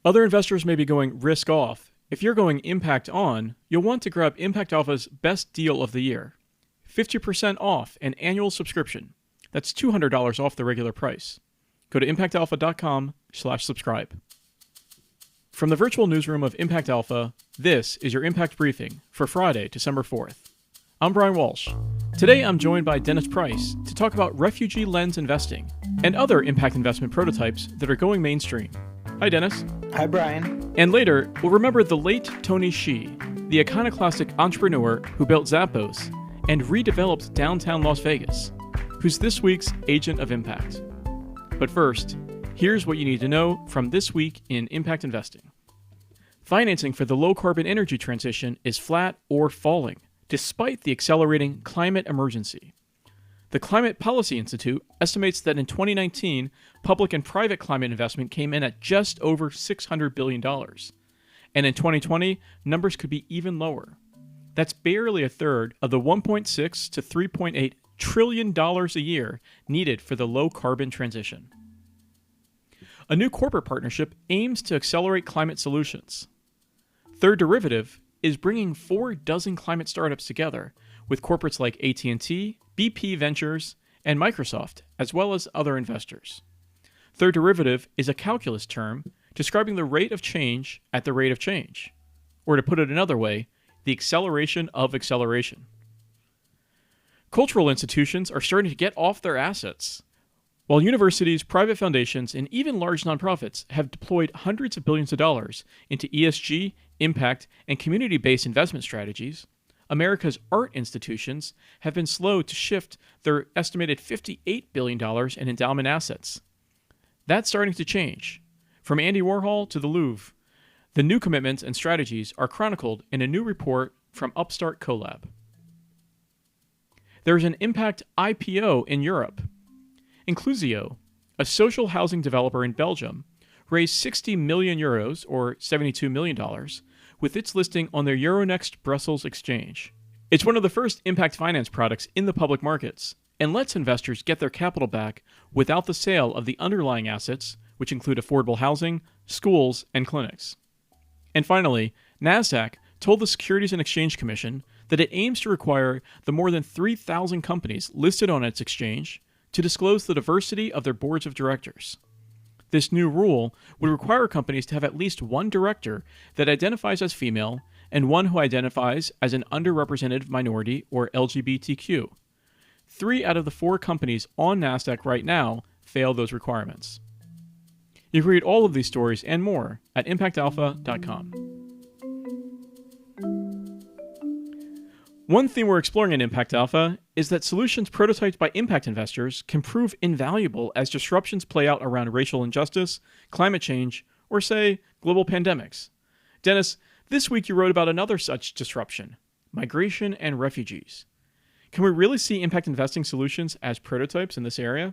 Other investors may be going risk off. If you're going impact on, you'll want to grab Impact Alpha's best deal of the year, 50% off an annual subscription. That's $200 off the regular price. Go to impactalpha.com/subscribe. From the virtual newsroom of Impact Alpha, this is your Impact Briefing for Friday, December 4th. I'm Brian Walsh. Today I'm joined by Dennis Price to talk about refugee lens investing and other impact investment prototypes that are going mainstream. Hi, Dennis. Hi, Brian. And later, we'll remember the late Tony Hsie, the iconoclastic entrepreneur who built Zappos and redeveloped downtown Las Vegas, who's this week's Agent of Impact. But first, here's what you need to know from this week in impact investing. Financing for the low-carbon energy transition is flat or falling, despite the accelerating climate emergency. The Climate Policy Institute estimates that in 2019, public and private climate investment came in at just over $600 billion. And in 2020, numbers could be even lower. That's barely a third of the $1.6 to $3.8 trillion a year needed for the low-carbon transition. A new corporate partnership aims to accelerate climate solutions. Third Derivative is bringing 4 dozen climate startups together with corporates like AT&T, BP Ventures, and Microsoft, as well as other investors. Third Derivative is a calculus term describing the rate of change at the rate of change, or to put it another way, the acceleration of acceleration. Cultural institutions are starting to get off their assets. While universities, private foundations, and even large nonprofits have deployed hundreds of billions of dollars into ESG, impact, and community-based investment strategies, America's art institutions have been slow to shift their estimated $58 billion in endowment assets. That's starting to change. From Andy Warhol to the Louvre, the new commitments and strategies are chronicled in a new report from Upstart Collab. There is an impact IPO in Europe. Inclusio, a social housing developer in Belgium, raised 60 million euros, or $72 million, with its listing on their Euronext Brussels exchange. It's one of the first impact finance products in the public markets and lets investors get their capital back without the sale of the underlying assets, which include affordable housing, schools, and clinics. And finally, NASDAQ told the Securities and Exchange Commission that it aims to require the more than 3,000 companies listed on its exchange to disclose the diversity of their boards of directors. This new rule would require companies to have at least one director that identifies as female and one who identifies as an underrepresented minority or LGBTQ. 3 out of the 4 companies on NASDAQ right now fail those requirements. You can read all of these stories and more at impactalpha.com. One theme we're exploring in Impact Alpha is that solutions prototyped by impact investors can prove invaluable as disruptions play out around racial injustice, climate change, or, say, global pandemics. Dennis, this week you wrote about another such disruption, migration and refugees. Can we really see impact investing solutions as prototypes in this area?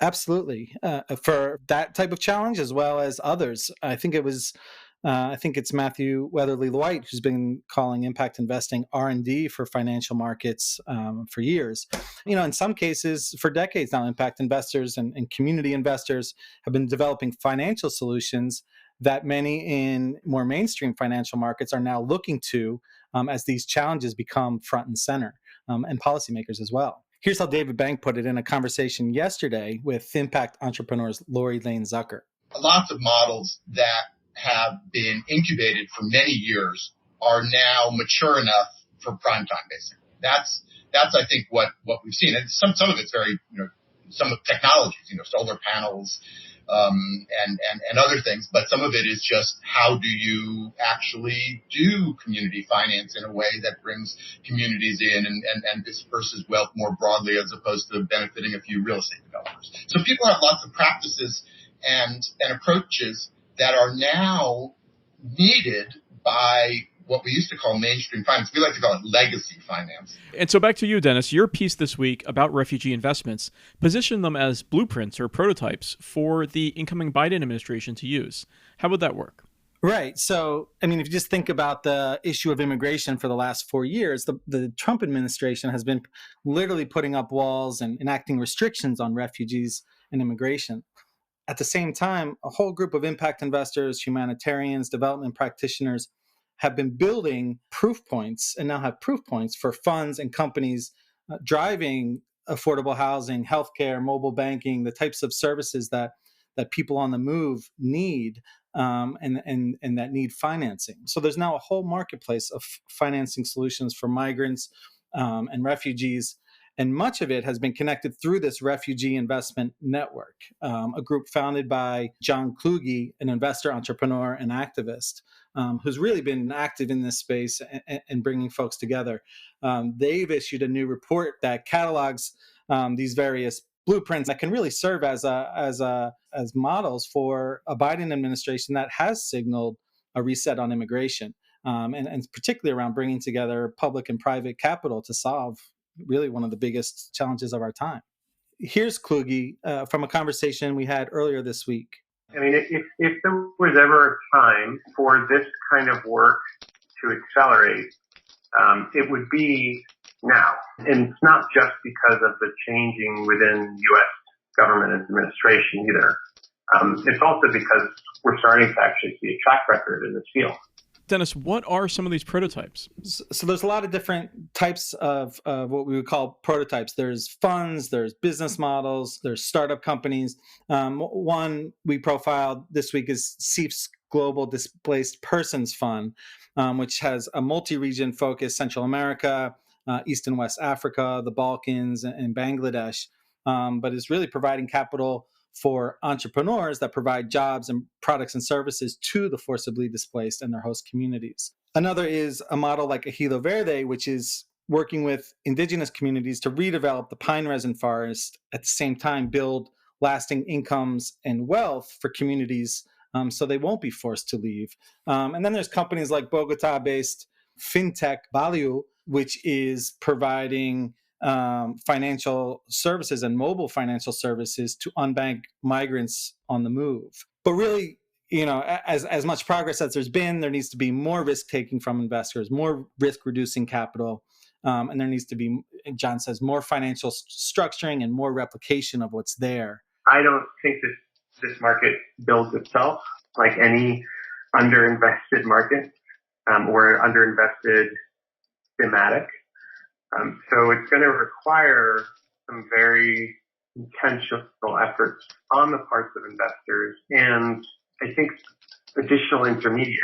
Absolutely. For that type of challenge, as well as others, I think it's Matthew Weatherly White who's been calling impact investing R&D for financial markets for years. In some cases, for decades now, impact investors and community investors have been developing financial solutions that many in more mainstream financial markets are now looking to as these challenges become front and center, and policymakers as well. Here's how David Bank put it in a conversation yesterday with impact entrepreneurs Lori Lane Zucker. Lots of models that have been incubated for many years are now mature enough for prime time, basically. That's I think what we've seen. And some of it's very, some of technologies, solar panels, and other things, but some of it is just how do you actually do community finance in a way that brings communities in and disperses wealth more broadly as opposed to benefiting a few real estate developers. So people have lots of practices and approaches that are now needed by what we used to call mainstream finance. We like to call it legacy finance. And so back to you, Dennis. Your piece this week about refugee investments positioned them as blueprints or prototypes for the incoming Biden administration to use. How would that work? Right. So, if you just think about the issue of immigration for the last 4 years, the Trump administration has been literally putting up walls and enacting restrictions on refugees and immigration. At the same time, a whole group of impact investors, humanitarians, development practitioners have been building proof points and now have proof points for funds and companies driving affordable housing, healthcare, mobile banking, the types of services that people on the move need, and that need financing. So there's now a whole marketplace of financing solutions for migrants and refugees. And much of it has been connected through this refugee investment network, a group founded by John Kluge, an investor, entrepreneur, and activist, who's really been active in this space and bringing folks together. They've issued a new report that catalogs these various blueprints that can really serve as models for a Biden administration that has signaled a reset on immigration, and particularly around bringing together public and private capital to solve really one of the biggest challenges of our time. Here's Kluge from a conversation we had earlier this week. I mean, if there was ever a time for this kind of work to accelerate, it would be now. And it's not just because of the changing within U.S. government and administration either. It's also because we're starting to actually see a track record in this field. Dennis, what are some of these prototypes? So there's a lot of different types of what we would call prototypes. There's funds, there's business models, there's startup companies. One we profiled this week is CEIF's Global Displaced Persons Fund, which has a multi-region focus, Central America, East and West Africa, the Balkans, and Bangladesh, but is really providing capital for entrepreneurs that provide jobs and products and services to the forcibly displaced and their host communities. Another is a model like Ejido Verde, which is working with indigenous communities to redevelop the pine resin forest, at the same time build lasting incomes and wealth for communities so they won't be forced to leave. And then there's companies like Bogota-based fintech Value, which is providing financial services and mobile financial services to unbanked migrants on the move. But really, as much progress as there's been, there needs to be more risk taking from investors, more risk reducing capital, and there needs to be, John says, more financial structuring and more replication of what's there. I don't think that this market builds itself like any underinvested market or underinvested thematic. So it's going to require some very intentional efforts on the parts of investors and I think additional intermediaries.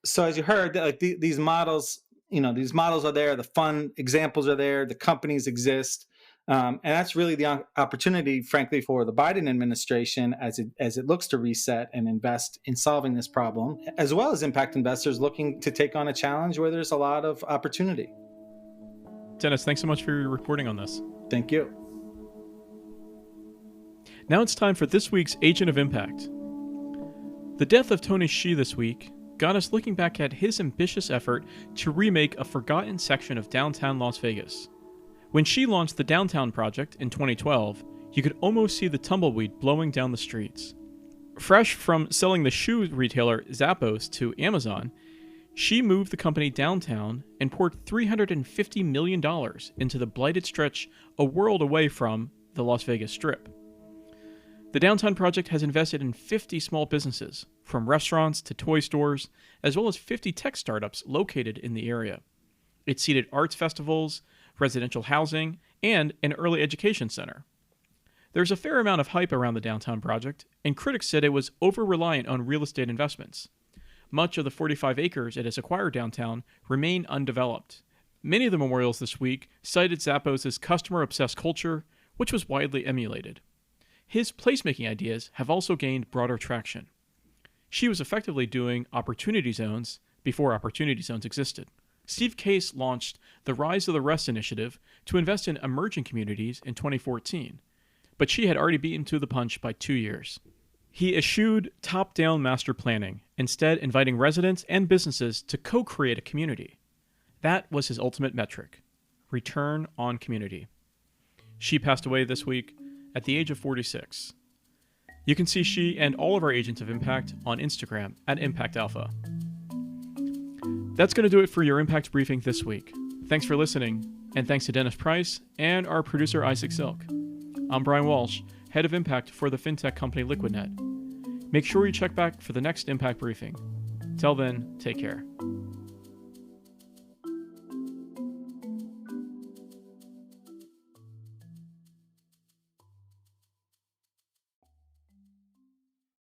So as you heard, like these models, these models are there, the fun examples are there, the companies exist. And that's really the opportunity, frankly, for the Biden administration as it looks to reset and invest in solving this problem, as well as impact investors looking to take on a challenge where there's a lot of opportunity. Dennis, thanks so much for your reporting on this. Thank you. Now it's time for this week's Agent of Impact. The death of Tony Hsie this week got us looking back at his ambitious effort to remake a forgotten section of downtown Las Vegas. When Hsie launched the Downtown Project in 2012, you could almost see the tumbleweed blowing down the streets. Fresh from selling the shoe retailer Zappos to Amazon, Hsie moved the company downtown and poured $350 million into the blighted stretch a world away from the Las Vegas Strip. The Downtown Project has invested in 50 small businesses, from restaurants to toy stores, as well as 50 tech startups located in the area. It seeded arts festivals, residential housing, and an early education center. There's a fair amount of hype around the Downtown Project, and critics said it was over-reliant on real estate investments. Much of the 45 acres it has acquired downtown remain undeveloped. Many of the memorials this week cited Zappos' customer-obsessed culture, which was widely emulated. His placemaking ideas have also gained broader traction. Hsie was effectively doing opportunity zones before opportunity zones existed. Steve Case launched the Rise of the Rest initiative to invest in emerging communities in 2014, but Hsie had already beaten to the punch by 2 years. He eschewed top-down master planning, instead inviting residents and businesses to co-create a community. That was his ultimate metric: return on community. Hsie passed away this week at the age of 46. You can see Hsie and all of our Agents of Impact on Instagram at Impact Alpha. That's going to do it for your Impact Briefing this week. Thanks for listening, and thanks to Dennis Price and our producer Isaac Silk. I'm Brian Walsh. head of impact for the fintech company LiquidNet. Make sure you check back for the next Impact Briefing. Till then, take care.